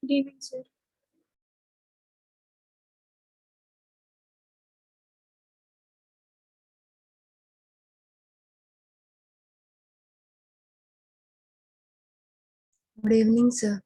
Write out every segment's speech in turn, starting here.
Good evening, sir. Good evening, sir.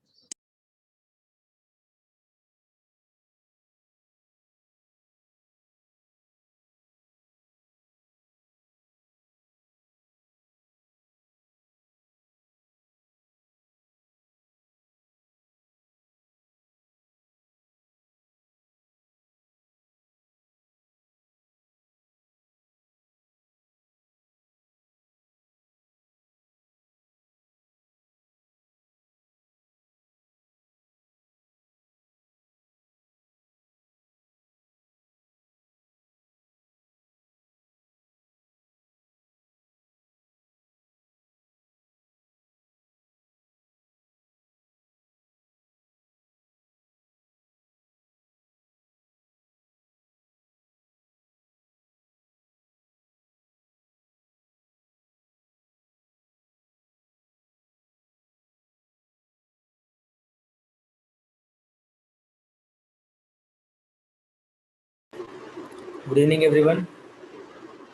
Good evening, everyone.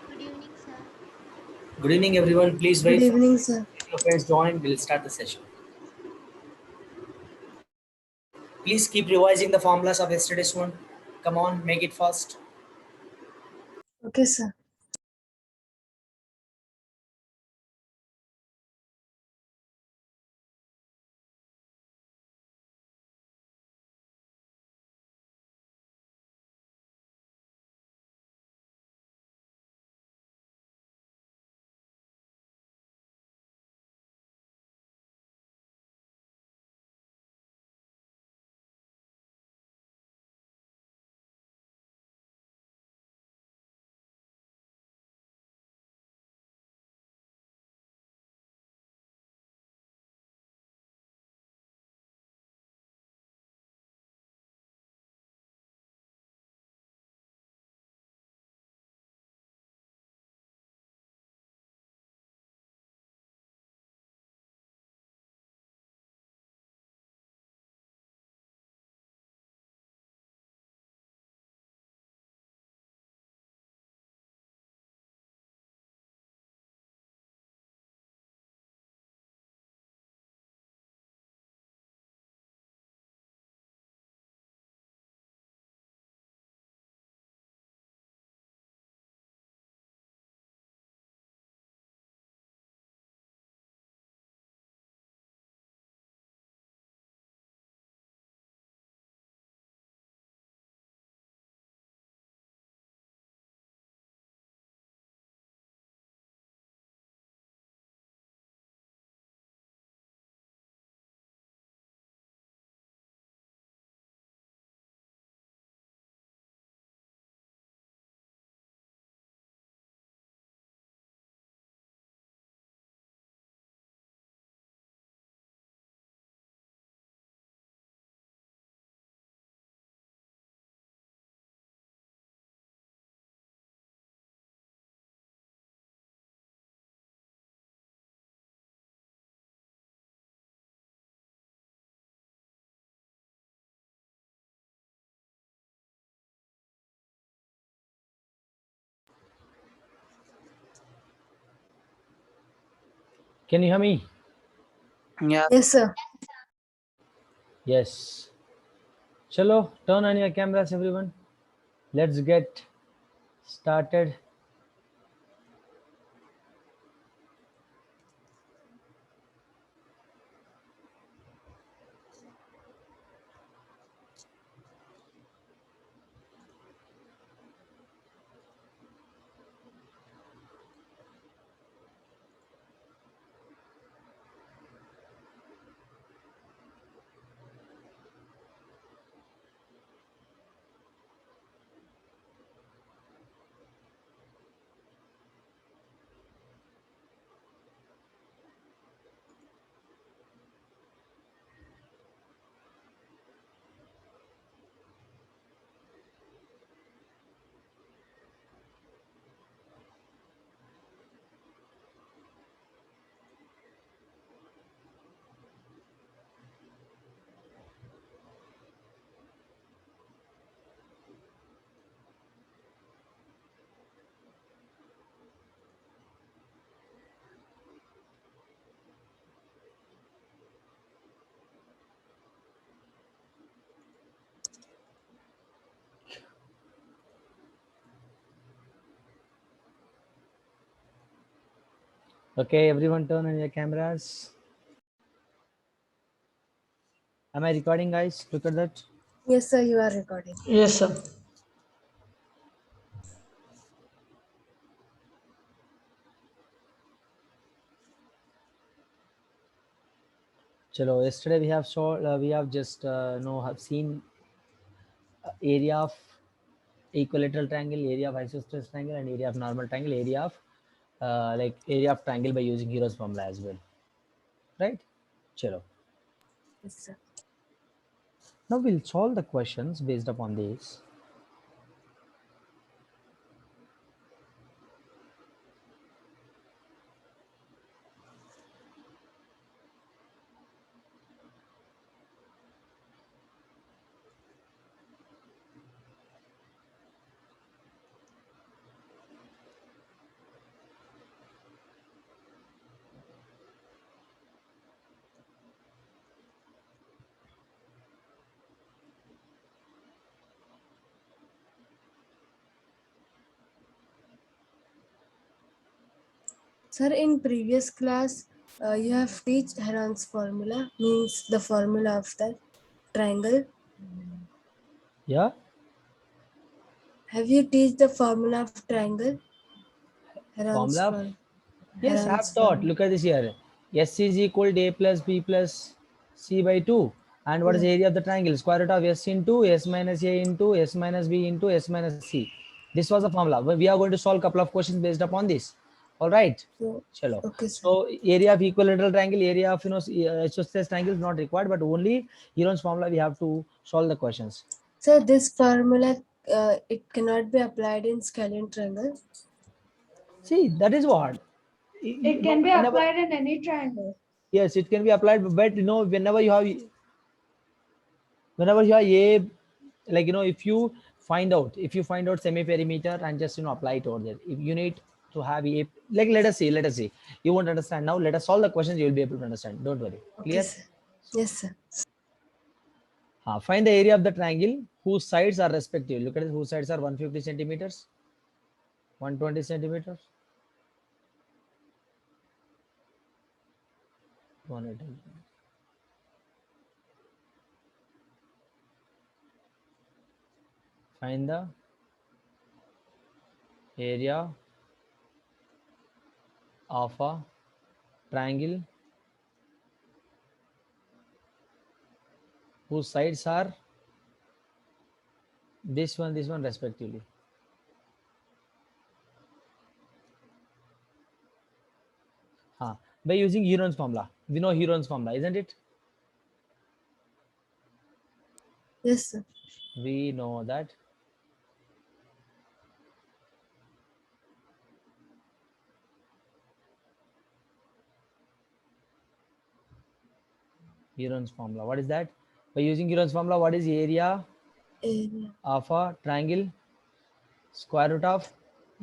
Good evening, sir. Good evening, everyone. Please Good wait for evening, sir. your friends join. We'll start the session. Please keep revising the formulas of yesterday's one. Come on, make it fast. Okay, sir. Can you hear me? Yeah. Yes, sir. Yes. Chalo, turn on your cameras, everyone. Let's get started. Okay, everyone turn on your cameras. Am I recording, guys? Look at that. Yes, sir, you are recording. Yes, sir. Chalo, yesterday we have just have seen area of equilateral triangle, area of isosceles triangle, and area of normal triangle, area of area of triangle by using Hero's formula as well, right? Chalo. Yes, sir. Now we'll solve the questions based upon these. Sir, in previous class, you have teach Heron's formula, means the formula of the triangle. Yeah. Have you teach the formula of triangle? Heron's Formula of, formula. yes, I have taught. Look at this here. S is equal to a plus b plus c by 2. And what is the area of the triangle? Square root of s into s minus a into s minus b into s minus c. This was the formula. We are going to solve a couple of questions based upon this. All right. So, Chalo. okay, sir. So area of equilateral triangle, area of isosceles triangle is not required, but only Heron's formula we have to solve the questions. Sir, this formula, it cannot be applied in scalene triangle. See, that is what. It can be applied in any triangle. Yes, it can be applied, but whenever you have a, like if you find out semi perimeter and just apply it over there, if you need to have a, like let us see, you won't understand now. Let us solve the questions, you will be able to understand, don't worry. Clear? Okay, sir. Yes, sir. Find the area of the triangle whose sides are respective. Look at it, whose sides are 150 centimeters, 120 centimeters, 180. Find the area of a triangle whose sides are this one respectively. By using Heron's formula. We know Heron's formula, isn't it? Yes, sir. We know that Heron's formula. What is that? By using Heron's formula, what is the area Area. of a triangle? Square root of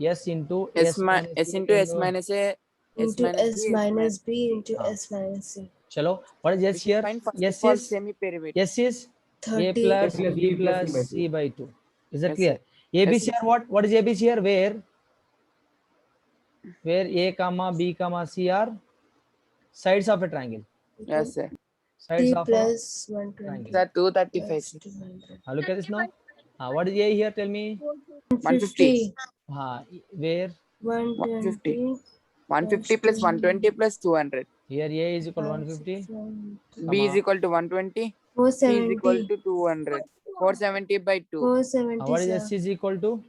s into S, minus S b into S minus A, S Into minus S B, minus B into Ah. S minus C. Chalo. What is we s should here? find first Yes of all is semi-perimeter. yes is a 30. plus b plus c by 2. Is that Yes, clear? sir. ABC Yes, here what? What is ABC here? Where a comma b comma c are sides of a triangle. Yes, sir. Sides T of a plus 120. Sir, 235. Plus Sir. 200. look at this now. What is a here? Tell me. 150. Where 120. 150 plus 120 plus 200. here a is equal to 150. B is equal to 120. C is equal 470. to 200. 470 by 2. 470, What is sir. s is equal to?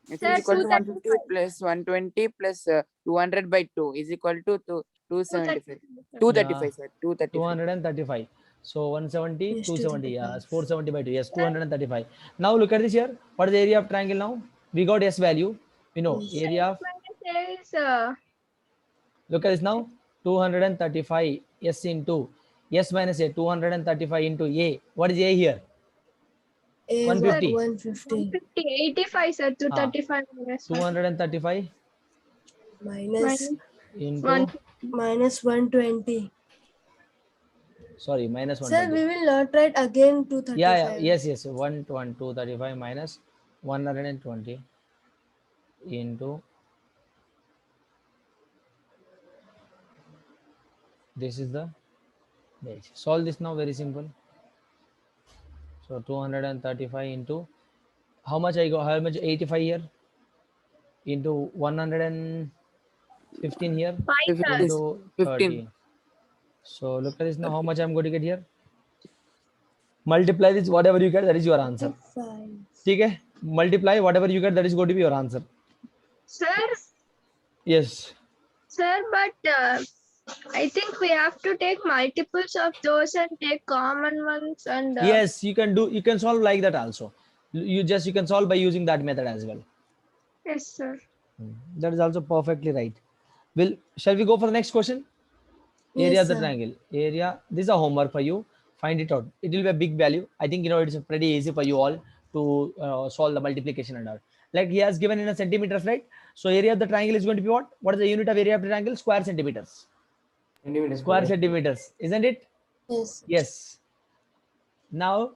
S is equal to 150 plus 120 plus 200 by 2 is equal to 275. 235, sir. 235. 235. So 170, Yes, 270. 235. 470 by 2. Yes, 235. Now look at this here. What is the area of triangle now? We got s value. We know Yes. area of. Look at this now. 235 s into s minus a. 235 into a. What is a here? A 150. 150. 85, sir. 235 minus 235 Minus into minus 120. sorry minus Sir, 120. we will not write again 235. Yes. 235 minus 120 into This is the base. Solve this now, very simple. So 235 into how much I got, how much 85 here into 115 here 5 sir. into 15. 30. So look at this now, how much I'm going to get here. Multiply this, whatever you get, that is your answer. 5. ठीक है, multiply whatever you get, that is going to be your answer. Sir, Yes. sir, but I think we have to take multiples of those and take common ones and Yes, you can do, you can solve like that also. You can solve by using that method as well. yes, sir. That is also perfectly right. Shall we go for the next question? Area Yes, of the sir. triangle. Area. This is a homework for you. Find it out. It will be a big value. I think it's pretty easy for you all to solve the multiplication and all. Like he has given in a centimeters, right? So area of the triangle is going to be what? What is the unit of area of the triangle? Square centimeters. Centimeters. Square centimeters, isn't it? Yes. Yes. Now,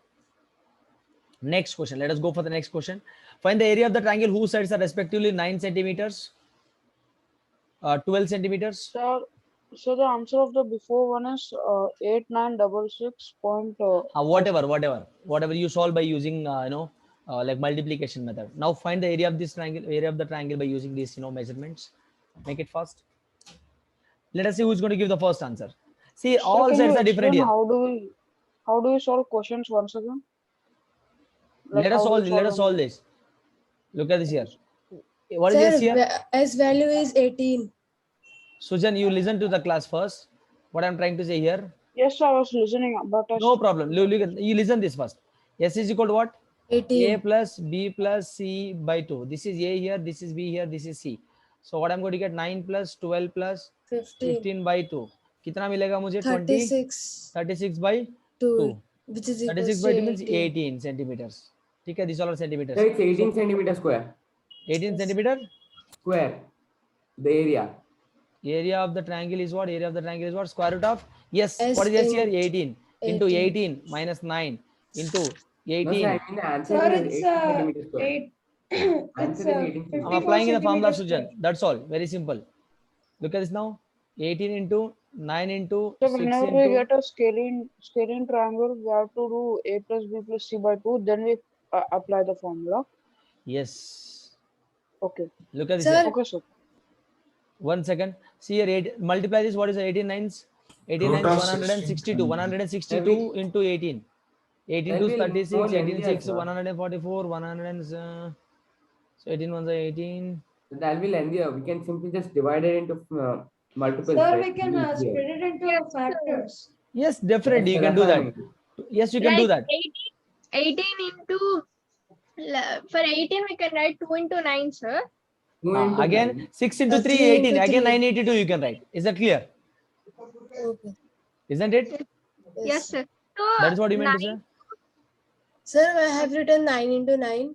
next question. Let us go for the next question. Find the area of the triangle whose sides are respectively 9 centimeters, 12 centimeters. So the answer of the before one is 8966. Whatever you solve by using like multiplication method. Now find the area of this triangle, area of the triangle by using these measurements. Make it fast. Let us see who's going to give the first answer. See, Sir, all can sides you are different explain here. how do we solve questions once again? Like Let us how do we solve this. Look at this here. What is Sir, this here? S value is 18. Sujan, you listen to the class first. What I'm trying to say here. Yes, I was listening, but No problem. You listen this first. S is equal to what? 18. A plus B plus C by 2. This is A here, this is B here, this is C. So what I'm going to get 9 plus 12 plus 15 by 2. कितना मिलेगा मुझे? 36. 36 by 2. 2. Which is 36 equals by to 2 means 18. 18 centimeters. ठीक है, these all are centimeters. Sir, it's 18 centimeter square. 18 centimeter. Square. The area. Area of the triangle is what? Area of the triangle is what? Square root of? Yes. S What is S here? in 18 into 18 minus 9 into No, sir, 18. I mean the answer Sir, is it's 18 centimeter square. 8. It's Answer is 18 I'm 54 applying in the formula, centimeters Sujan. square. That's all. Very simple. Look at this now. 18 into 9 into so 6 whenever we into. get a scaling triangle, we have to do A plus B plus C by 2. Then we apply the formula. Yes. Okay. Look at this. Sir. Here. Okay, sir. 1 second. See here. Multiply this. What is 18 nines? 18 Root nines. of 162. 162 into 18. 18 That to will 36. more 18 lengthier, 6. sir. 144. 100. So 18 ones are 18. That will lengthier. We can simply just divide it into multiples. Sir, right? we can It will be spread clear. it into Yes, sir. factors. Yes, definitely. Yes, You sir, can do that's what I that. mean. Yes, you can do that. 18 into for 18 we can write 2 into 9, sir. 2 into Again, 9. 6 into 3, 3 18. into Again, 3. 982 you can write. Is that clear? Okay. Isn't it? Yes, sir. So That is what you meant to 9 say? Sir, I have written 9 into 9.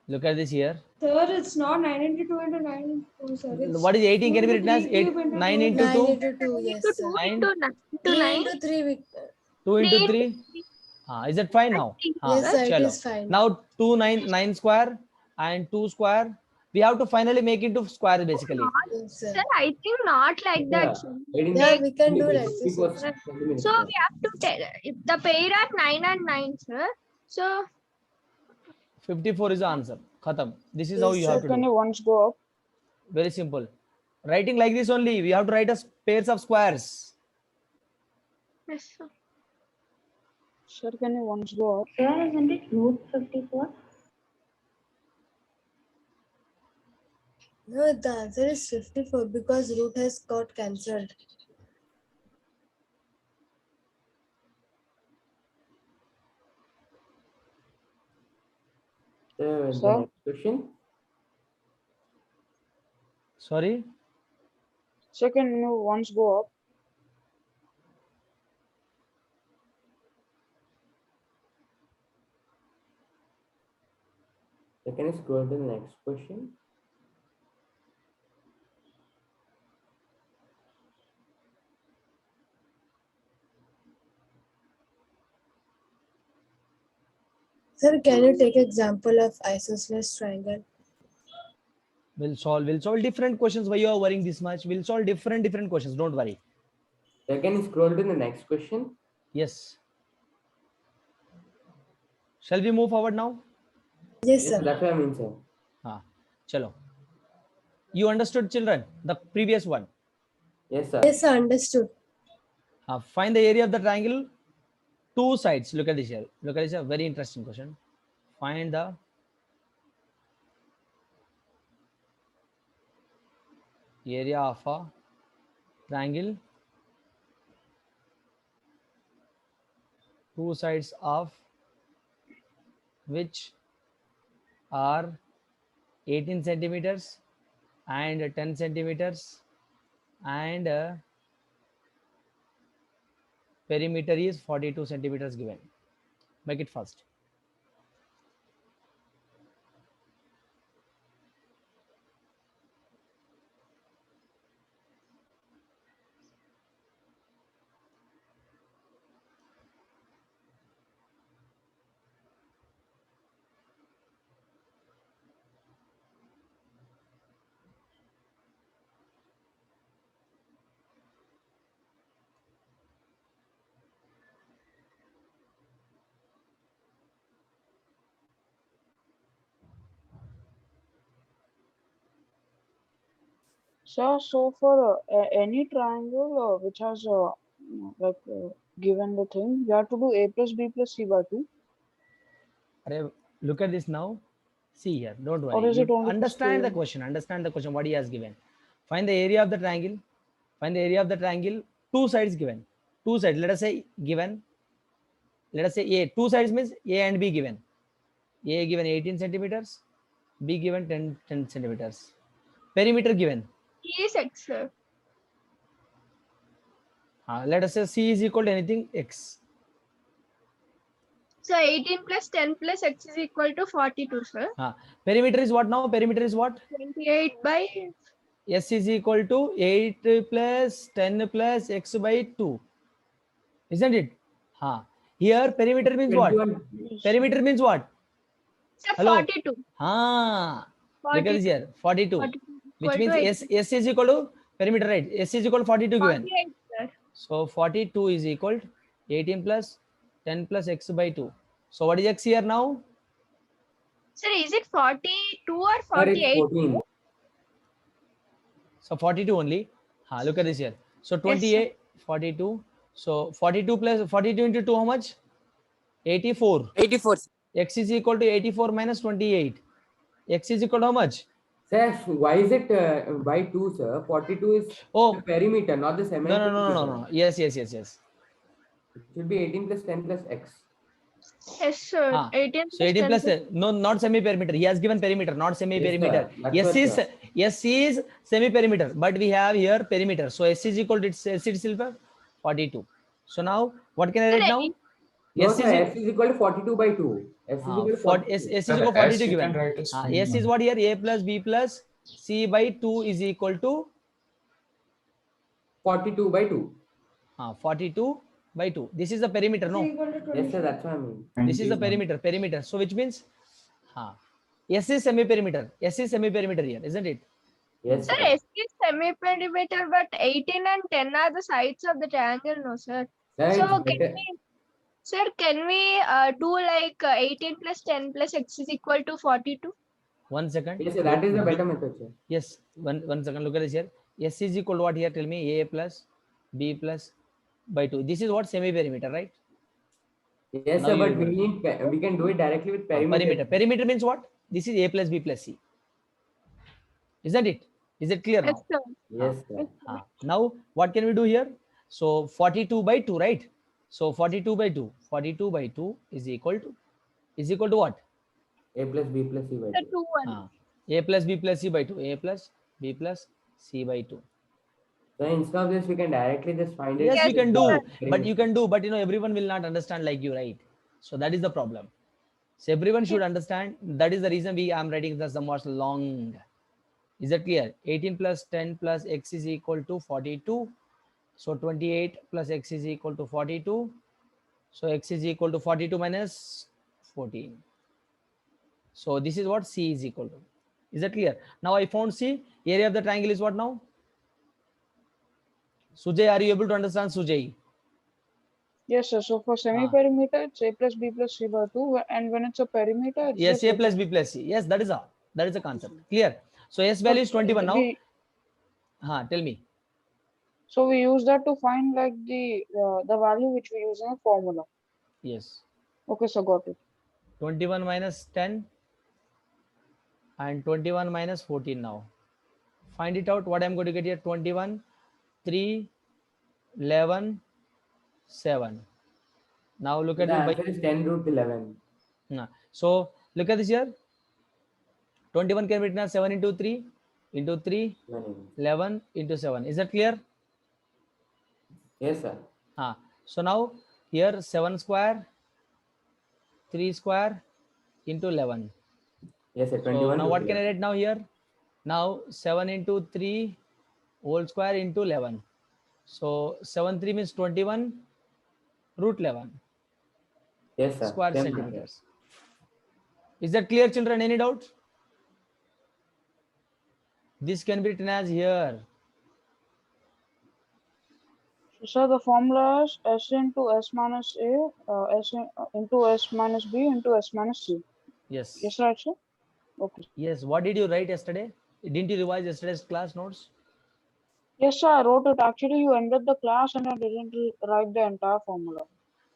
Look at this here. Sir, it's not 9 into 2 into 9 into 2, sir. It's What is 18? Can be 2 written as 3 cube 8, into 9 2 into 9 2, into 2, yes, into sir. 2 9, into 9 into 3 9. into 3. 2 into 3 3. Is that fine now? Yes, sir, it Chalo. is fine. Now 9 square and 2 square. We have to finally make it to square basically. Yes, sir. Sir, I think not like Yeah, that. Sir. 18 Yeah, we can do centimeters. like this. It was Sir. centimeters So square. we have to take the pair at 9 and 9, sir. So 54 is the answer. Khatam. This is how Yes, you sir. have to Can do. you once go up? Very simple. Writing like this only. We have to write as pairs of squares. yes, sir. Sir, can you once go up? Sir, isn't it root 54? No, the answer is 54 because root has got cancelled. The Sir? next question. Sorry. Sir, can you once go up? So can you scroll to the next question? Sir, can you take example of isosceles triangle? We'll solve different questions. Why you are worrying this much? We'll solve different questions. Don't worry. Can you scroll to the next question? Yes. Shall we move forward now? Yes, Yes, sir. that's what I mean, sir. Chalo. You understood, children, the previous one? Yes, sir. Yes, sir. Understood. Find the area of the triangle. Two sides. Look at this here. Look at this here. Very interesting question. Find the area of a triangle. Two sides of which are 18 centimeters and 10 centimeters, and perimeter is 42 centimeters given. Make it fast. So for any triangle which has given the thing, we have to do a plus b plus c by 2. Look at this now. See here. Don't Or worry. is it You only for understand the scaling? question. Understand the question. What he has given. Find the area of the triangle. Find the area of the triangle. Two sides given. Two sides. Let us say given. Let us say A. Two sides means A and B given. A given 18 centimeters. B given 10 centimeters. Perimeter given. Yes, X, sir. Let us say C is equal to anything X. So 18 plus 10 plus X is equal to 42, sir. Perimeter is what now? Perimeter is what? 28 by S is equal to 8 plus 10 plus X by 2. Isn't it? Here perimeter means what? 21. Perimeter means what? sir, Hello? 42. Look at this here. 42. 42 Which equal means to S is equal to perimeter, right? S is equal to 42 given. 48, sir. So 42 is equal to 18 plus 10 plus X by 2. So what is X here now? Sir, is it 42 or Sir, it's 48? 14. So 42 only. Look at this here. So Yes, 28, 42. So 42 plus 42 into 2, how much? 84. 84. X is equal to 84 minus 28. X is equal to how much? Sir, why is it by 2, sir? 42 is the perimeter, not the semi-perimeter. No. Yes. It should be 18 plus 10 plus X. Yes, sir. 18 So plus 18 10 plus plus no, not semi-perimeter. He has given perimeter, not semi-perimeter. Yes, S is semi-perimeter, but we have here perimeter. So S is equal to S itself 42. So now what can I write now? No, sir, S is equal to 42 by 2. S is equal to 42. S is equal to 42 given. S is what here? A plus B plus C by 2 is equal to 42 by 2. 42 by 2. This is the perimeter, no? Yes, sir, that's what I mean. This is the perimeter. So which means S is semi-perimeter. S is semi-perimeter here, isn't it? Yes, Sir, sir. S is semi-perimeter, but 18 and 10 are the sides of the triangle, no, sir. Sir, So it's better. can we do like 18 plus 10 plus X is equal to 42? 1 second. Yes, sir, that is the better method, sir. Yes, one second. Look at this here. S is equal to what here? Tell me. A plus B plus by 2. This is what semi-perimeter, right? Yes, Now sir, you but will we can do it directly with perimeter. Perimeter means what? This is A plus B plus C. Isn't it? Is it clear Yes, now? sir. Yes, sir. Now what can we do here? So 42 by 2, right? So 42 by 2. 42 by 2 is equal to what? A plus B plus C by The 2. 2 1. A plus B plus C by 2. A plus B plus C by 2. So instead of this, we can directly just find it. Yes, we Yes, can sir. do, but you can do, but everyone will not understand like you, right? So that is the problem. So everyone should understand. That is the reason I'm writing the somewhat long. Is that clear? 18 plus 10 plus X is equal to 42. So 28 plus X is equal to 42. So X is equal to 42 minus 14. So this is what C is equal to. Is that clear? Now I found C. Area of the triangle is what now? Sujay, are you able to understand, Sujay? Yes, sir. So for semi-perimeter, it's a plus b plus c by 2, and when it's a perimeter, it's Yes, just A plus B plus C. Yes, that is a concept. Clear. So S value is But 21 now. we Tell me. so we use that to find like the value which we use in a formula. Yes. Okay, so got it. 21 minus 10 and 21 minus 14 now. Find it out. What I'm going to get here? 21, 3, 11, 7. Now look at The this. answer is 10 root 11. So look at this here. 21 can be written as 7 into 3 into 3, 11 into 7. Is that clear? Yes, sir. So now here 7 square, 3 square into 11. Yes, sir. So 21 now root what can I 11. write now here? Now 7 into 3 whole square into 11. So 7 3 means 21 root 11 Yes, sir. square Same centimeters. Is that clear, children? Any doubt? This can be written as here. So the formula is S into S minus A, into S minus B into S minus C. Yes. Yes, right, sir? Okay. Yes. What did you write yesterday? Didn't you revise yesterday's class notes? Yes, sir, I wrote it. Actually, you ended the class and I didn't write the entire formula.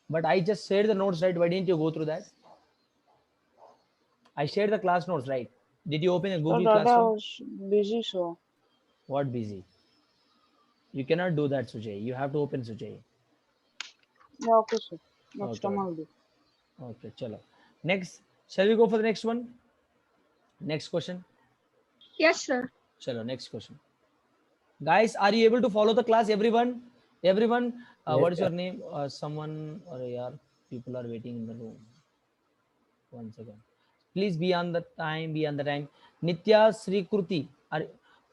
But I just shared the notes, right? Why didn't you go through that? I shared the class notes, right? Did you open a Google So that I Classroom? was busy, sir. What busy? You cannot do that, Sujay. You have to open, Sujay. Yeah, okay, sir. Next time Okay. I'll do. Okay, chalo. Next, shall we go for the next one? Next question. Yes, sir. Chalo, next question. Guys, are you able to follow the class? Everyone? Everyone? Yes, What is sir. your name? Someone or yaar, people are waiting in the room. 1 second. Please be on the time. Be on the time. Nitya Sri Kruti.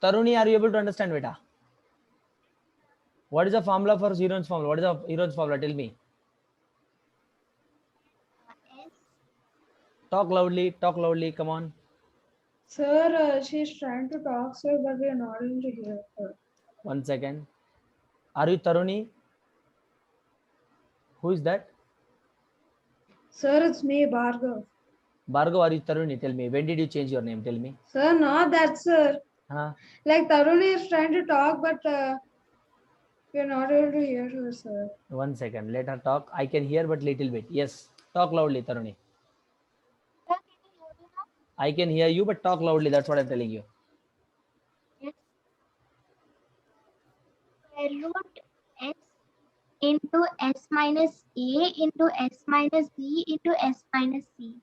Taruni, are you able to understand, beta? What is the formula for Heron's formula? What is the Heron's formula? Tell me. S. Talk loudly. Talk loudly. Come on. Sir, she's trying to talk, sir, but we are not able to hear her. 1 second. Are you Taruni? Who is that? Sir, it's me, Bhargav. Bhargav, are you Taruni? Tell me. When did you change your name? Tell me. Sir, not that, sir. Like Taruni is trying to talk, but we are not able to hear her, sir. 1 second. Let her talk. I can hear, but little bit. Yes. Talk loudly, Taruni. Sir, can you hear me now? I can hear you, but talk loudly. That's what I'm telling you. Yes. Square root S into S minus A into S minus B into S minus C.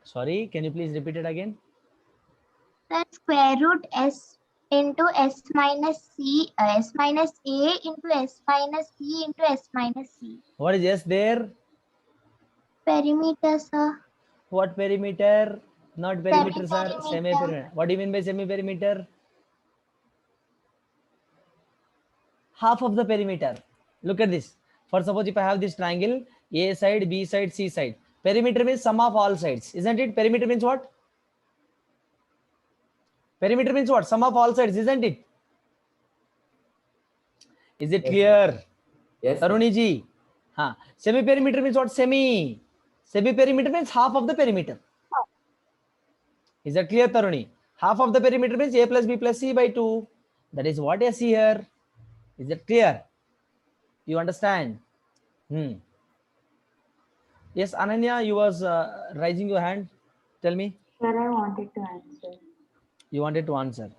Sorry, can you please repeat it again? Sir, square root S into S minus C, S minus A into S minus B into S minus C. What is S there? Perimeter, sir. What perimeter? Not perimeter, sir. Semi-perimeter. Semi-perimeter. What do you mean by semi-perimeter? Half of the perimeter. Look at this. For suppose if I have this triangle, A side, B side, C side. Perimeter means sum of all sides. Isn't it? Perimeter means what? Perimeter means what? Sum of all sides, isn't it? Is it Yes, clear? Yes, sir. Taruni ji. Semi-perimeter means what? Semi. Semi-perimeter means half of the perimeter. Is that clear, Taruni? Half of the perimeter means A plus B plus C by 2. That is what I see here. Is that clear? You understand? Yes, Ananya, you was raising your hand. Tell me. Sir, I wanted to answer. You wanted to answer.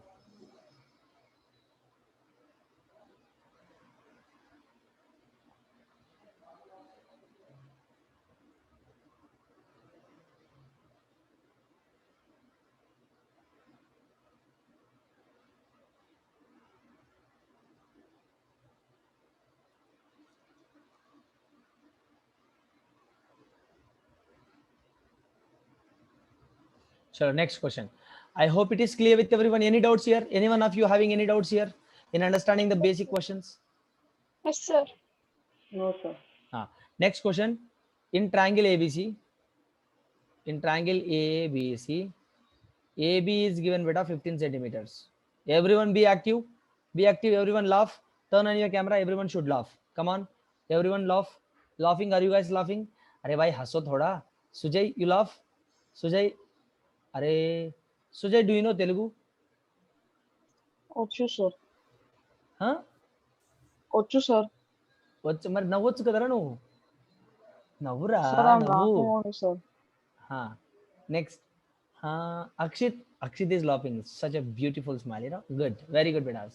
Sure, next question. I hope it is clear with everyone. Any doubts here? Anyone of you having any doubts here in understanding the basic questions? Yes, sir. No, sir. Next question. In triangle ABC, AB is given beta 15 centimeters. Everyone be active. Be active. Everyone laugh. Turn on your camera. Everyone should laugh. Come on. Everyone laugh. Laughing. Are you guys laughing? अरे भाई हंसो थोड़ा. Sujay, you laugh. Sujay. अरे Sujay, do you know Telugu? Ochu, sir. Huh? Ochu, sir. వచ్చు మరి నవ్వచ్చు కదరా నువ్వు. నవ్వురా Sir, I'm నవ్వు. laughing only, sir. Next. Akshit is laughing. Such a beautiful smile, you know. Good. Very good, betas.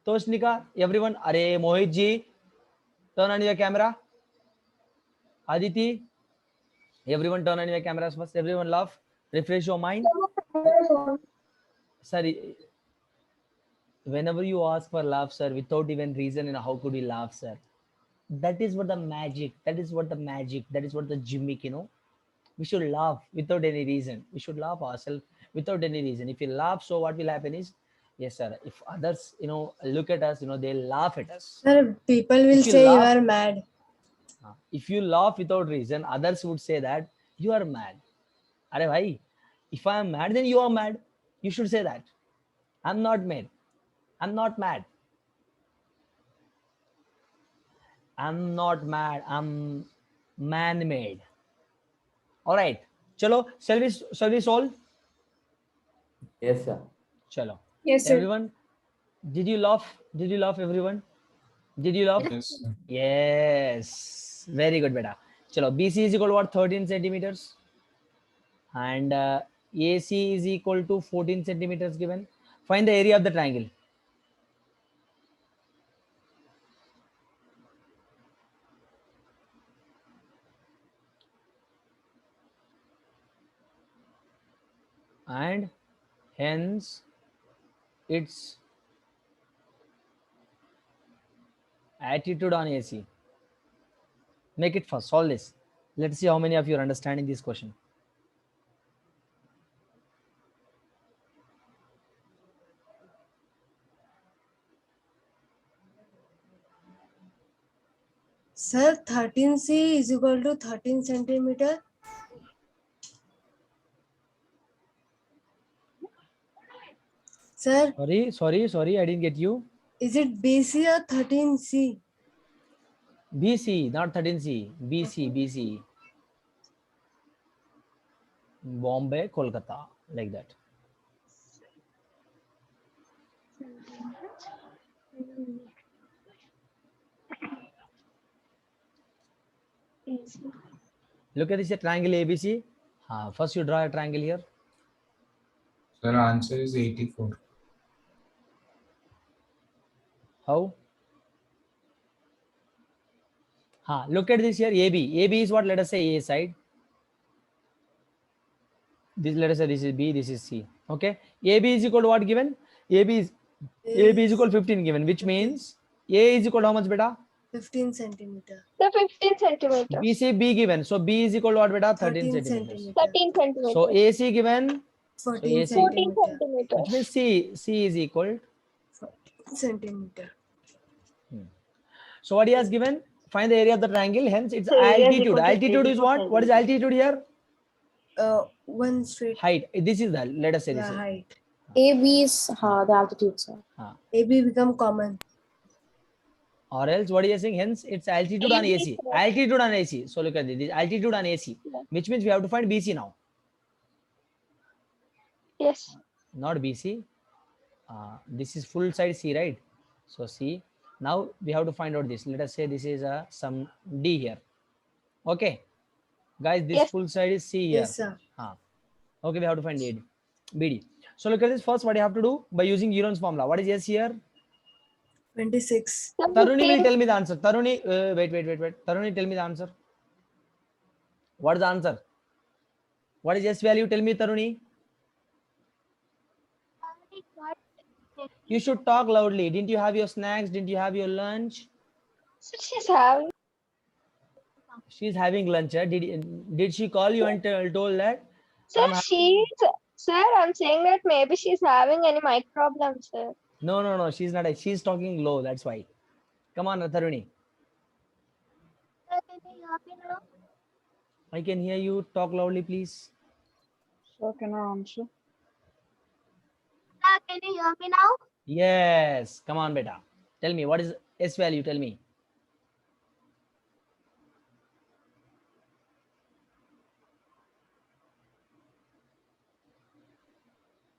Toshnika, everyone. Are Mohit ji, turn on your camera. Aditi, everyone turn on your cameras first. Everyone laugh. Refresh your mind. Sorry. Whenever you ask for laugh, sir, without even reason, you know, how could we laugh, sir? That is what the magic. That is what the gimmick, you know. We should laugh without any reason. We should laugh ourselves without any reason. If you laugh, so what will happen is, yes, sir. If others, you know, look at us, you know, they'll laugh at us. Sir, people will say you are mad. If you laugh without reason, others would say that you are mad. Arey bhai, if I am mad, then you are mad. You should say that. I'm not mad. I'm not mad. I'm not mad. I'm man-made. All right. Chalo, shall we solve? Yes, sir. Chalo. Yes, sir. Everyone, did you laugh? Did you laugh, everyone? Did you laugh? Yes, sir. Yes. Very good, beta. Chalo, BC is equal to what? 13 centimeters. And AC is equal to 14 centimeters given. Find the area of the triangle. And hence its attitude on AC. Make it first. Solve this. Let's see how many of you are understanding this question. Sir, 13C is equal to 13 centimeter. Sir, Sorry, I didn't get you. is it BC or 13C? BC, not 13C. BC. Bombay, Kolkata, like that. Look at this triangle ABC. First you draw a triangle here. Sir, answer is 84. How? Look at this here, AB. AB is what? Let us say A side. This, let us say this is B, this is C. Okay. AB is equal to what given? AB is equal to 15 given, which means A is equal to how much, beta? 15 centimeter. The 15 centimeter. BC B given. So B is equal to what, beta? 13 centimeters. 13 centimeter. So AC given 14 so 14 centimeter. centimeter. which means C is equal. 14 centimeter. So what he has given? Find the area of the triangle. Hence its So area is altitude. equal to Altitude is 84 what? What is altitude here? One straight. Height. This is the, let us say this. Yeah, height. AB is the altitude, sir. AB become common. Or else what he is saying? Hence its altitude on AC. Altitude on AC. So look at this. This altitude on AC. Which means we have to find BC now. Yes. Not BC. This is full side C, right? So C. Now we have to find out this. Let us say this is some D here. Okay. Guys, this full side is C here. Yes, sir. Okay, we have to find BD. So look at this. First, what you have to do by using Euron's formula. What is S here? 26. Taruni will tell me the answer. Taruni, wait. Taruni, tell me the answer. What is the answer? What is S value? Tell me, Taruni. You should talk loudly. Didn't you have your snacks? Didn't you have your lunch? So she's having. She's having lunch. Did she call you and told that? Sir, I'm saying that maybe she's having any mic problems, sir. No. She's not. She's talking low. That's why. Come on, Taruni. I can hear you. Talk loudly, please. Sir, can I answer? can you hear me now? Yes. Come on, beta. Tell me, what is S value? Tell me.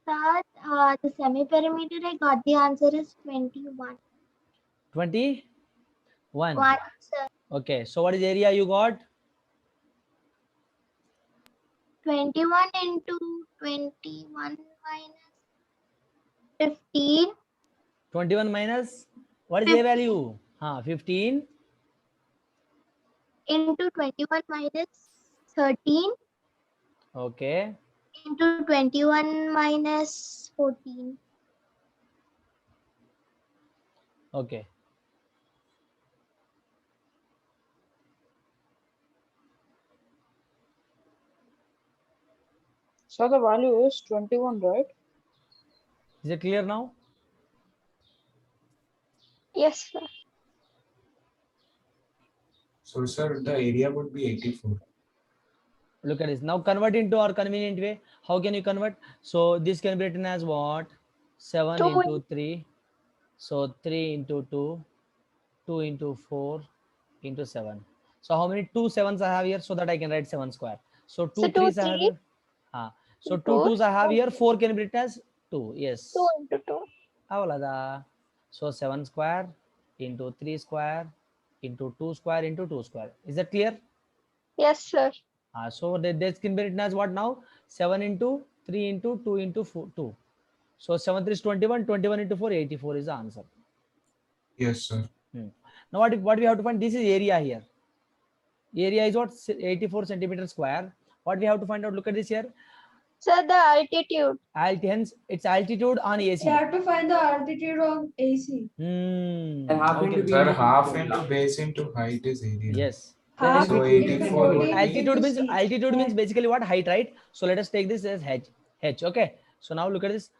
Sir, the semi-perimeter, I got the answer is 21. 21. 1, sir. Okay. So what is area you got? 21 into 21 minus 15. 21 minus, what is A value? 15. Into 21 minus 13. Okay. Into 21 minus 14. Okay. So the value is 21, right? Is it clear now? Yes, sir. So, sir, the area would be 84. Look at this. Now convert into our convenient way. How can you convert? So this can be written as what? 7 2 into 3. So 3 into 2. 2 into 4 into 7. So how many 2 7s I have here, so that I can write 7 square. So 2 So 2 3s I have 3. here. So 2 4. 2s I have here. 4 can be written as 2. Yes. 2 into 2. Avalada. So 7 square into 3 square into 2 square into 2 square. Is that clear? Yes, sir. So this can be written as what now? 7 into 3 into 2 into 4, 2. So 7 3 is 21. 21 into 4, 84 is the answer. Yes, sir. Now what we have to find? This is area here. Area is what? 84 centimeters square. What we have to find out? Look at this here. Sir, the altitude. Hence its altitude on AC. You have to find the altitude on AC. And half into Sir, base half into base into height is area. Yes. Half So into 84 would 14 be. Altitude means basically what? Height, right? So let us take this as h. Okay. So now look at this.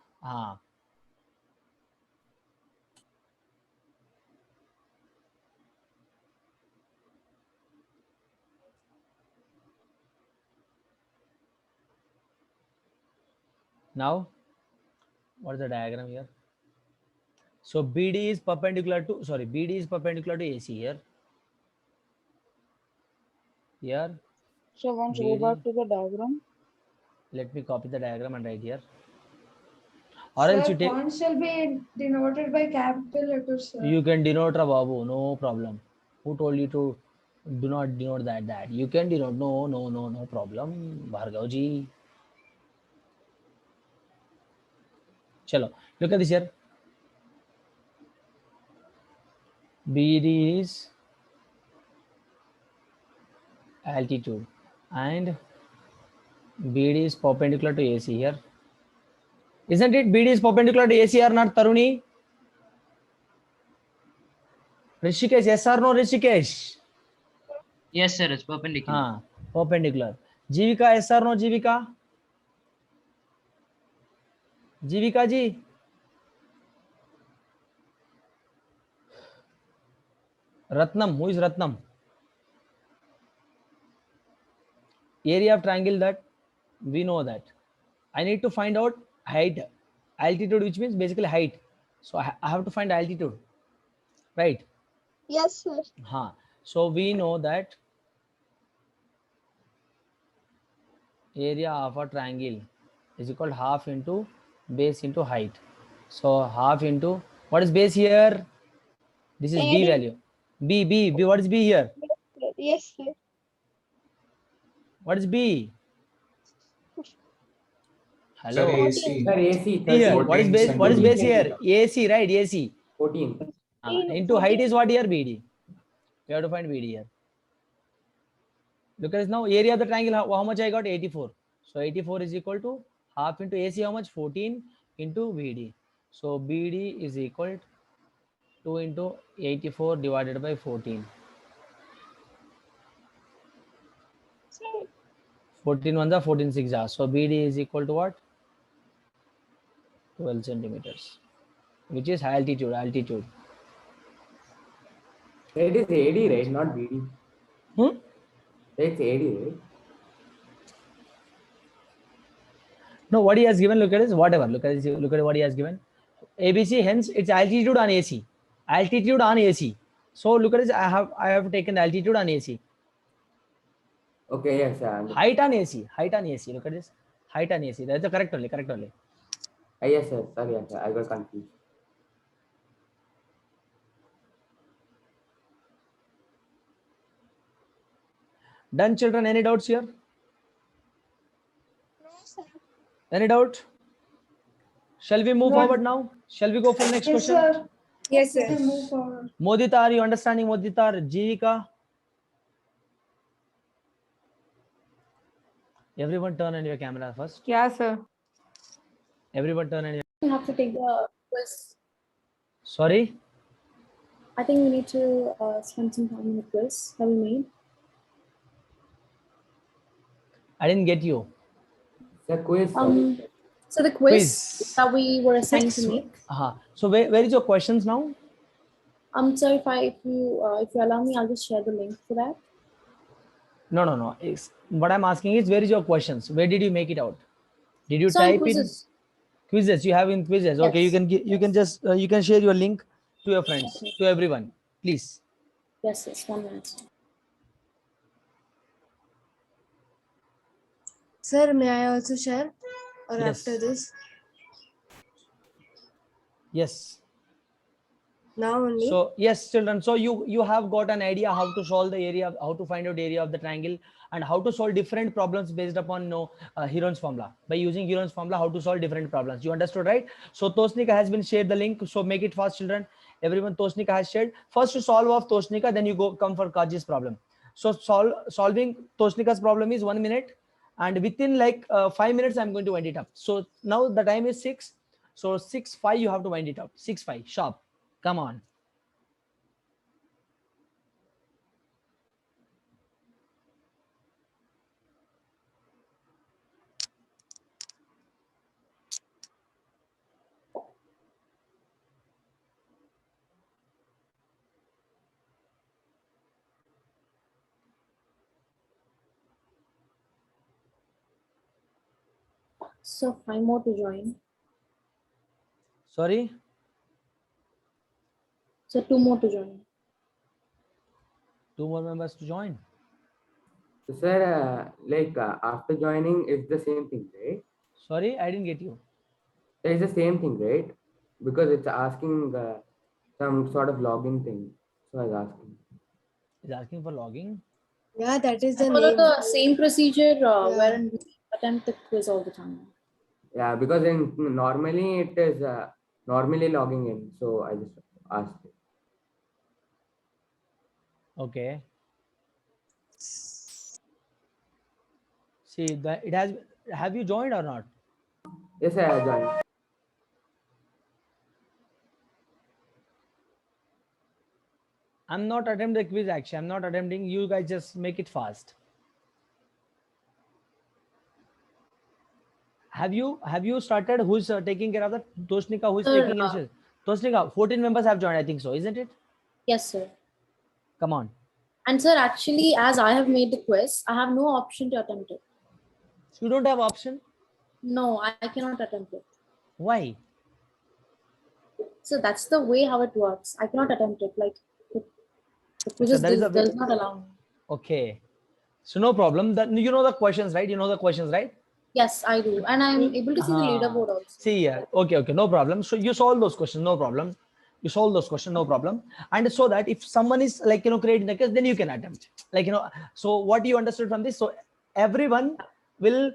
Now, what is the diagram here? So BD is perpendicular to AC here. Here. So once go back to the diagram. Let me copy the diagram and write here. Or else you take. Points shall be denoted by capital letters, sir. You can denote a babu, no problem. Who told you to do not denote that? You can denote. No problem. Bhargav ji. Chalo, look at this here. BD is altitude and BD is perpendicular to AC here. Isn't it? BD is perpendicular to AC or not, Taruni? Rishikesh, yes or no, Rishikesh? Yes, sir, it's perpendicular. Perpendicular. Jivika, yes or no, Jivika? Jivika ji? Ratnam, who is Ratnam? Area of triangle, that we know that. I need to find out height, altitude, which means basically height. So I have to find altitude, right? Yes, sir. So we know that area of a triangle is equal to half into base into height. So half into, what is base here? This is B value. B. What is B here? Yes, sir. What is B? Hello. Sir, AC. Sir, AC. Here. What is base? What is base here? AC, right? AC. 14. Into height is what here? BD. We have to find BD here. Look at this now. Area of the triangle, how much I got? 84. So 84 is equal to half into AC, how much? 14 into BD. So BD is equal to 2 into 84 divided by 14. 14 1 the 14 6 are. So BD is equal to what? 12 centimeters, which is altitude. It is AD, right? Not BD. It's AD, right? No, what he has given, look at this, whatever. Look at this, look at what he has given. ABC, hence it's altitude on AC. Altitude on AC. So look at this, I have taken the altitude on AC. Okay, yes, sir. Height on AC. Height on AC. Look at this. Height on AC. That's the correct only. Correct only. Yes, sir. Sorry, yes, sir. I got confused. Done, children. Any doubts here? No, sir. Any doubt? Shall we move forward now? Shall we go for the next question? Sir. Yes, sir. Move forward. Modita, are you understanding? Modita, Jivika? Everyone turn on your camera first. Yeah, sir. Everyone turn on your... We have to take the quiz. Sorry? I think we need to spend some time in the quiz that we made. I didn't get you. Sir, quiz. So the quiz that we were assigned to make. So where is your questions now? So if you allow me, I'll just share the link for that. No. What I'm asking is, where is your questions? Where did you make it out? Did you So type quizzes. in quizzes? You have in quizzes. Yes. Okay, you can just you can share your link to your friends, Okay. to everyone, please. Yes, 1 minute. Sir, may I also share? Or Yes. after this? Yes. Now only? So yes, children. So you have got an idea how to solve the area, how to find out area of the triangle, and how to solve different problems based upon Heron's formula. By using Heron's formula, how to solve different problems. You understood, right? So Toshnika has been shared the link. So make it fast, children. Everyone, Toshnika has shared. First to solve off Toshnika, then you come for Kaji's problem. So solving Toshnika's problem is 1 minute, and within like 5 minutes, I'm going to wind it up. So now the time is 6. So 6:05, you have to wind it up. 6:05 sharp. Come on. So 5 more to join. Sorry? So 2 more to join. 2 more members to join. So, sir, after joining, it's the same thing, right? Sorry, I didn't get you. It's the same thing, right? Because it's asking some sort of login thing. So I was asking. Is asking for logging? Yeah, that is the Follow name. the same procedure wherein we attempt the quiz all the time. Yeah, because normally it is normally logging in. So I just asked it. Okay. See, it has. Have you joined or not? Yes, I have joined. I'm not attempting the quiz actually. I'm not attempting. You guys just make it fast. Have you started? Who's taking care of that? Toshnika, who is taking initiative? Toshnika, 14 members have joined, I think so, isn't it? Yes, sir. Come on. And sir, actually, as I have made the quiz, I have no option to attempt it. So you don't have option? No, I cannot attempt it. Why? So that's the way how it works. I cannot attempt it. Like the quiz does not allow me. Okay. So no problem. You know the questions, right? You know the questions, right? Yes, I do. And I'm able to see the leaderboard also. See, yeah. Okay, no problem. So you solve those questions, no problem. You solve those questions, no problem. And so that if someone is creating the quiz, then you can attempt. So what you understood from this? So everyone will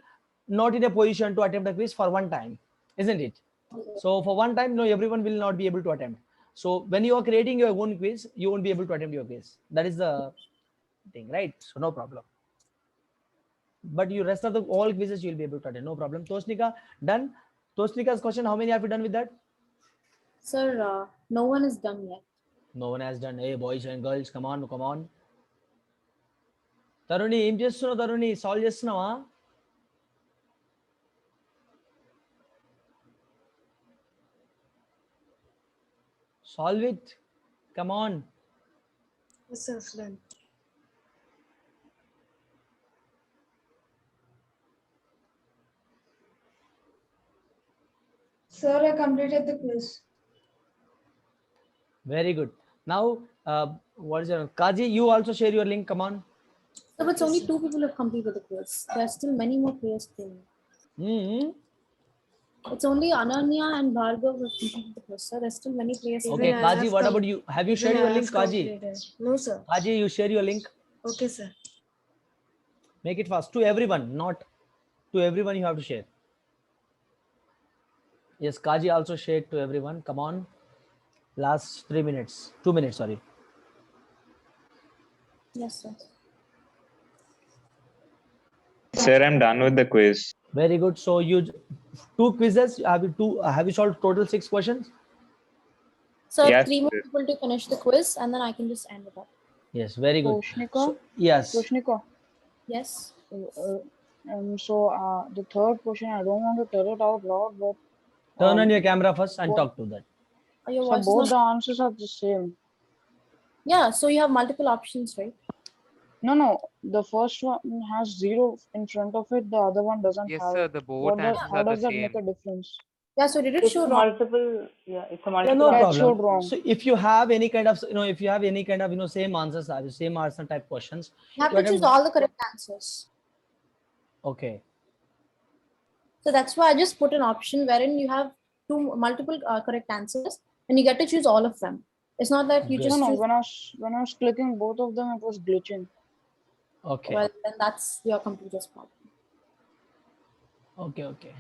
not in a position to attempt a quiz for one time, isn't it? So for one time, no, everyone will not be able to attempt. So when you are creating your own quiz, you won't be able to attempt your quiz. That is the thing, right? So no problem. But you rest of the all quizzes you will be able to attend, no problem. Toshnika, done. Toshnika's question, how many have you done with that? Sir, no one is done yet. No one has done. Hey, boys and girls, come on. Taruni, ఏం చేస్తున్నావు Taruni? Solve చేస్తున్నావా? Solve it. Come on. Yes, sir, done. Sir, I completed the quiz. Very good. Now, what is your Kaji? You also share your link. Come on. So, but only 2 people have completed the quiz. There are still many more players playing. It's only Ananya and Bhargav who have completed the quiz. So, there's still many players. Okay, Kaji, what about you? Have you shared your link, Kaji? No, sir. Kaji, you share your link. Okay, sir. Make it fast to everyone, not to everyone. You have to share. Yes, Kaji also shared to everyone. Come on. Last 3 minutes. 2 minutes, sorry. Yes, sir. Sir, I'm done with the quiz. Very good. So you 2 quizzes. Have you solved total 6 questions? So Yes, 3 more sir. people to finish the quiz, and then I can just end it up. Yes, very good. Toshnika? So, yes. Toshnika. Yes. So the third question, I don't want to tell it out loud, but Turn on your camera first and what- talk to that. Your so voice is both not- the answers are the same. Yeah, so you have multiple options, right? No. The first one has 0 in front of it. The other one doesn't Yes, have sir. it. The both answers How are the does that same. make a difference? Yeah, so did it It's show wrong? multiple. Yeah, it's a Yeah, multiple. no That problem. showed wrong. So if you have any kind of, if you have any kind of, same answers, same answer type questions. You have you to choose attempt- all the correct answers. Okay. So that's why I just put an option wherein you have multiple correct answers, and you get to choose all of them. It's not that you Good. just No. choose. When I was clicking both of them, it was glitching. Okay. Well, then that's your computer's problem. Okay.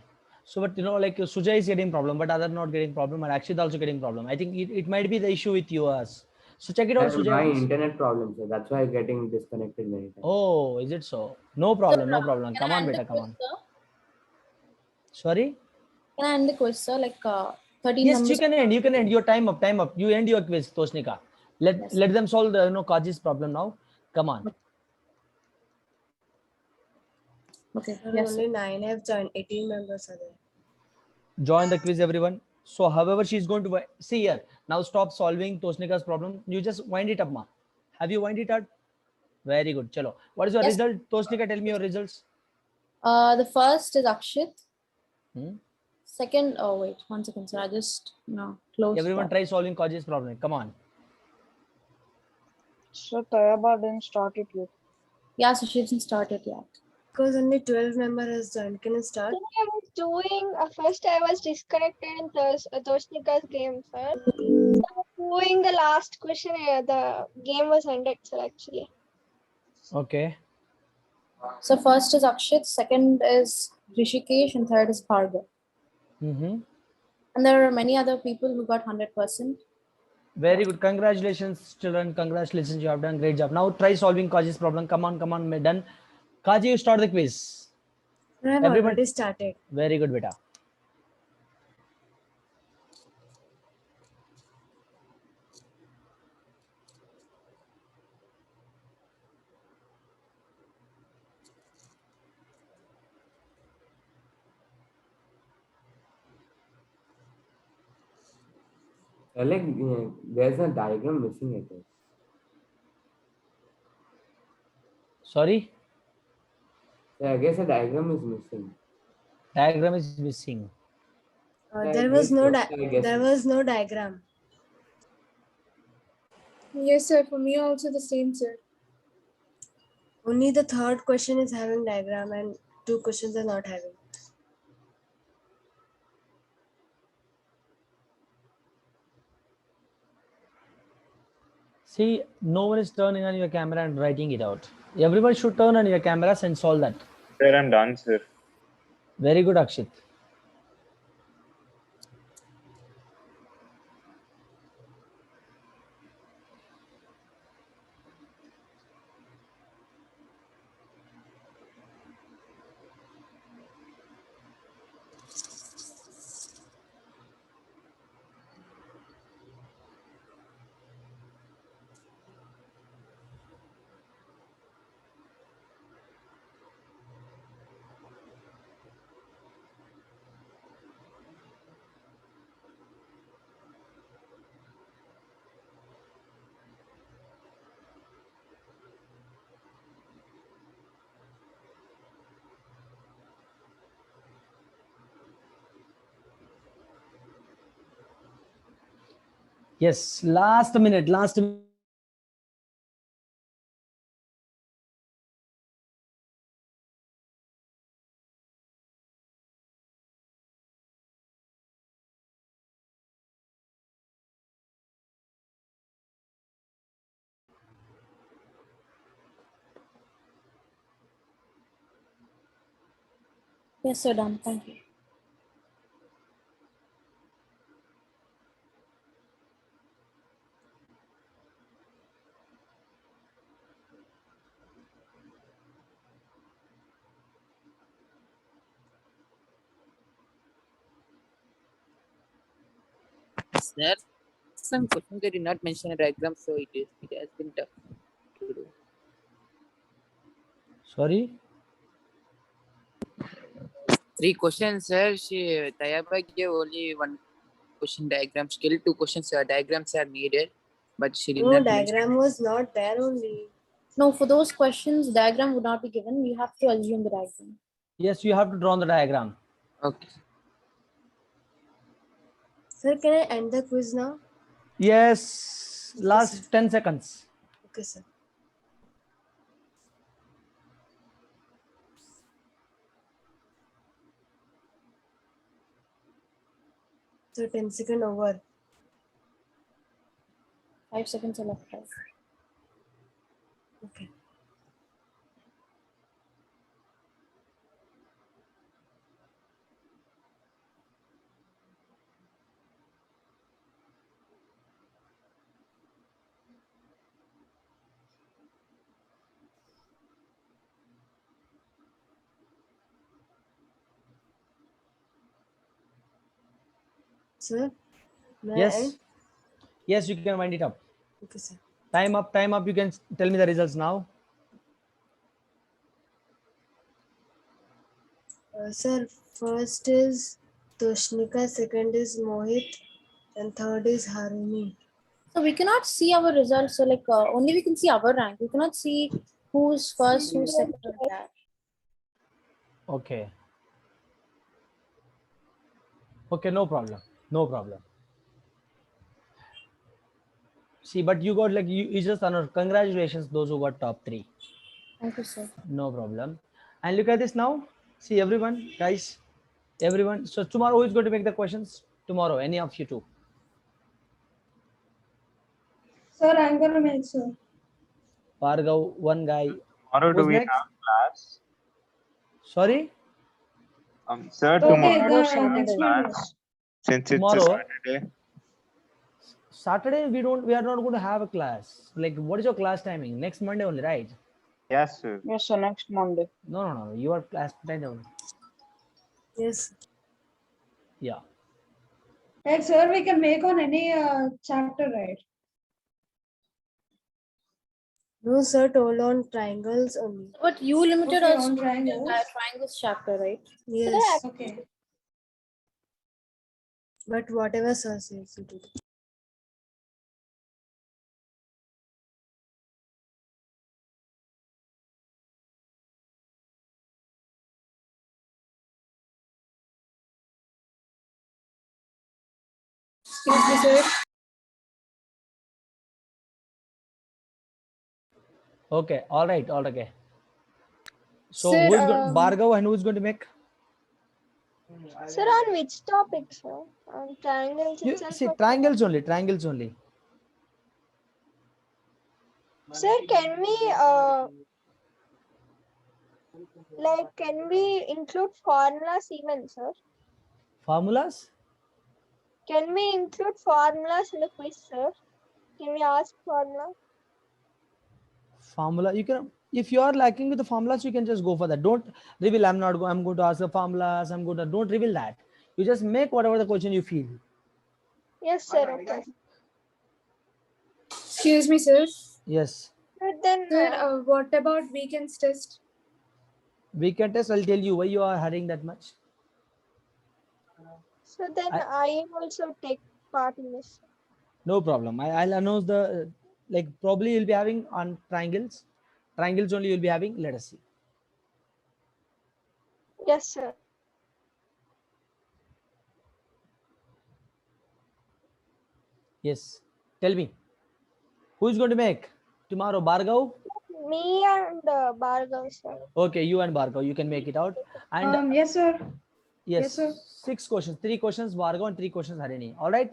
So, but like Sujay is getting problem, but other not getting problem, and Akshit also getting problem. I think it might be the issue with yours. So check it out, That's Sujay. my once. internet problem, sir. That's why getting disconnected many times. Oh, is it so? No problem, no So, problem. can Come I on, end the beta, come quiz, on. sir? Sorry? Can I end the quiz, sir? Like 13 Yes, numbers. you can end. Your time up. You end your quiz, Toshnika. Let them solve the Kaji's problem now. Come on. Okay. Sir, Yes, only sir. 9 have joined. 18 members are there. Join the quiz, everyone. So however she's going to see here. Now stop solving Toshnika's problem. You just wind it up, ma. Have you wind it up? Very good. Chalo. What is your Yes. result? Toshnika, tell me your results. The first is Akshit. Hmm? Second, oh wait, 1 second, sir. I just close. Everyone try solving Kaji's problem. Come on. So Tayaba didn't start it yet. Yeah, so she hasn't started yet. Because only 12 members has joined. Can you start? I was doing first. I was disconnected in Toshnika's game, sir. Doing the last question, the game was ended, sir. Actually. Okay. So first is Akshit, second is Rishikesh, and third is Bhargav. Mm-hmm. And there are many other people who got 100%. Very good. Congratulations, children. Congratulations. You have done great job. Now try solving Kaji's problem. Come on. We're done. Kaji, you start the quiz. I have already started. Very good, beta. Like, there's a diagram missing it. Sorry? Yeah, I guess a diagram is missing. Diagram is missing. There was no diagram. Yes, sir. For me also the same, sir. Only the third question is having diagram and 2 questions are not having. See, no one is turning on your camera and writing it out. Everyone should turn on your cameras and solve that. Sir, I'm done, sir. Very good, Akshit. Yes, last minute. Yes, sir, done. Thank you. Sir, some questions they did not mention a diagram, so it has been tough to do. Sorry. 3 questions, sir. Tayaba gave only 1 question diagram. Still 2 questions diagrams are needed, but she did No, not diagram mention. was not there only. No, for those questions, diagram would not be given. You have to assume the diagram. Yes, you have to draw the diagram. Okay. Sir, can I end the quiz now? Yes, last 10 seconds. Okay, sir. So 10 seconds over. 5 seconds are left. Right? Okay. Sir, may I Yes. end? Yes, you can wind it up. Okay, sir. Time up. You can tell me the results now. Sir, first is Toshnika, second is Mohit, and third is Haruni. So we cannot see our results. So like only we can see our rank. We cannot see who's first, who's second, or that. Okay. Okay, no problem. No problem. See, but you got like you just honored. Congratulations, those who got top 3. Thank you, sir. No problem. And look at this now. See, everyone, guys, everyone. So tomorrow, who is going to make the questions? Tomorrow, any of you two. Sir, I'm gonna make sir. Bhargav, one guy. Tomorrow, do Who's we next? have class? Sorry? Sir, Okay, tomorrow the next one. since Tomorrow, it's a Saturday. Saturday, we are not going to have a class. Like, what is your class timing? Next Monday only, right? Yes, sir. Yes, sir. Next Monday. No. Your class time only. Yes. Yeah. Right, sir, we can make on any chapter, right? No, sir, told on triangles only. But you limited Okay, us on to triangles. triangles chapter, right? Yes. Okay. But whatever sir says, you do. Excuse me, sir. Okay. All right. Okay. So Sir, who is going? Bhargav, and who is going to make? Sir, on which topic, sir? On triangles You itself? see, or- triangles only. Triangles only. Sir, can we can we include formulas even, sir? Formulas? Can we include formulas in the quiz, sir? Can we ask formula? Formula. You can. If you are lacking with the formulas, you can just go for that. Don't reveal. I'm going to ask the formulas. Don't reveal that. You just make whatever the question you feel. Yes, sir. Okay. Excuse me, sir. Yes. But then, Sir, what about weekends test? Weekend test. I'll tell you why you are hurrying that much. so then I also take part in this. No problem. I'll announce the like probably you'll be having on triangles. Triangles only you'll be having. Let us see. Yes, sir. Yes. Tell me. Who is going to make tomorrow? Bhargav? Me and Bhargav, sir. Okay, you and Bhargav, you can make it out. And Yes, sir. yes, Yes, sir. 6 questions. 3 questions Bhargav and 3 questions Harini. All right?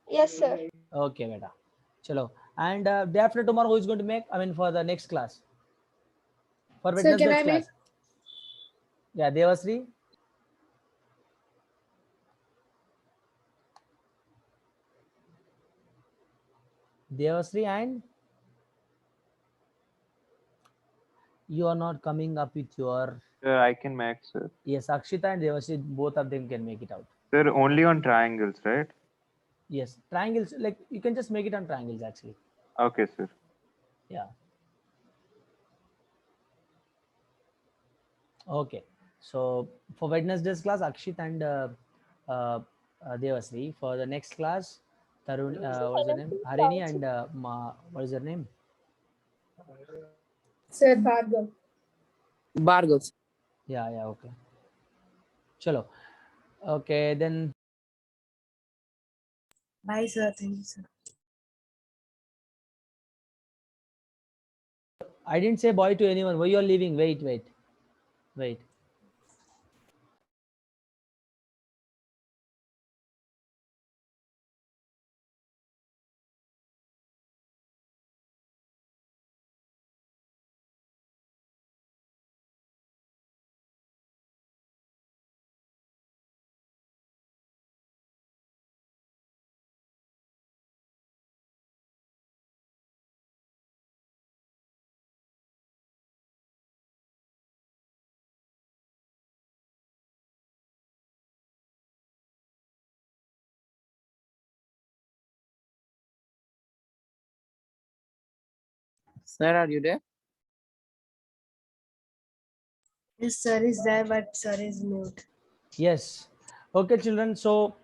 Yes, sir. Okay, beta. Chalo. And day after tomorrow, who is going to make? I mean, for the next class. For Sir, can Wednesday's I class. make? Yeah, Devasri. Devasri, and you are not coming up with your. Sir, I can make, sir. Yes, Akshita and Devasri, both of them can make it out. Sir, only on triangles, right? Yes, triangles, like you can just make it on triangles actually. Okay, sir. Yeah. Okay. So for Wednesday's class, Akshit and Devasri. For the next class, Tarun, what's her name? Harini and what is her name? Sir, Bhargav. Bhargav. Yeah, okay. Chalo. Okay, then. Bye, sir. Thank you, sir. I didn't say bye to anyone. Why you are leaving? Wait. Sir, are you there? Yes, sir is there, but sir is mute. Yes. Okay, children. So,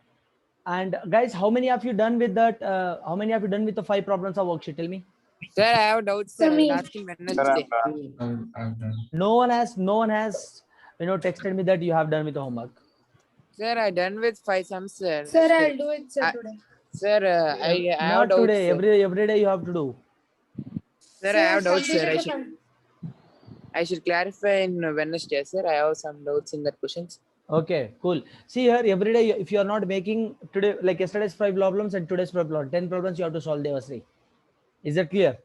and guys, how many of you done with that? How many of you done with the 5 problems of worksheet? Tell me. Sir, I have doubts, sir. me. I'll ask him Wednesday. I've done. No one has, texted me that you have done with the homework. Sir, I done with 5 sums, sir. Sir, I'll do it, sir, today. Sir, I have Not doubts. today. Sir. Every day you have to do. Sir, I have doubts, sir. completion I should clarify in Wednesday, sir. I have some doubts in that questions. Okay, cool. See here, every day, if you are not making today, like yesterday's 5 problems and today's 5 problems, 10 problems you have to solve, Devasri. Is that clear?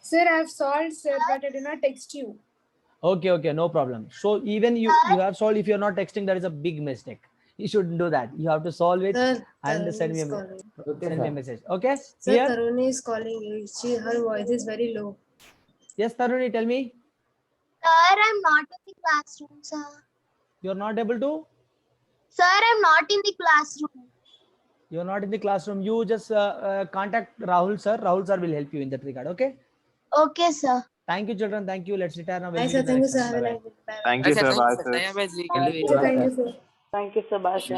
Sir, I've solved, sir, but I did not text you. Okay, no problem. So even you have solved, if you're not texting, that is a big mistake. You shouldn't do that. You have to solve it Sir, and send me a message. Okay? Sir, Here? Taruni is calling you. Her voice is very low. Yes, Taruni, tell me. Sir, I'm not in the classroom, sir. You're not able to? Sir, I'm not in the classroom. You're not in the classroom. You just contact Rahul, sir. Rahul, sir, will help you in that regard. Okay? Okay, sir. Thank you, children. Thank you. Let's retire now. Bye, sir. Thank you, sir. Have a Bye-bye. nice day. Bye. Thank you, sir. Bye, sir. Thank you, sir. Thank you, sir. Bye, sir.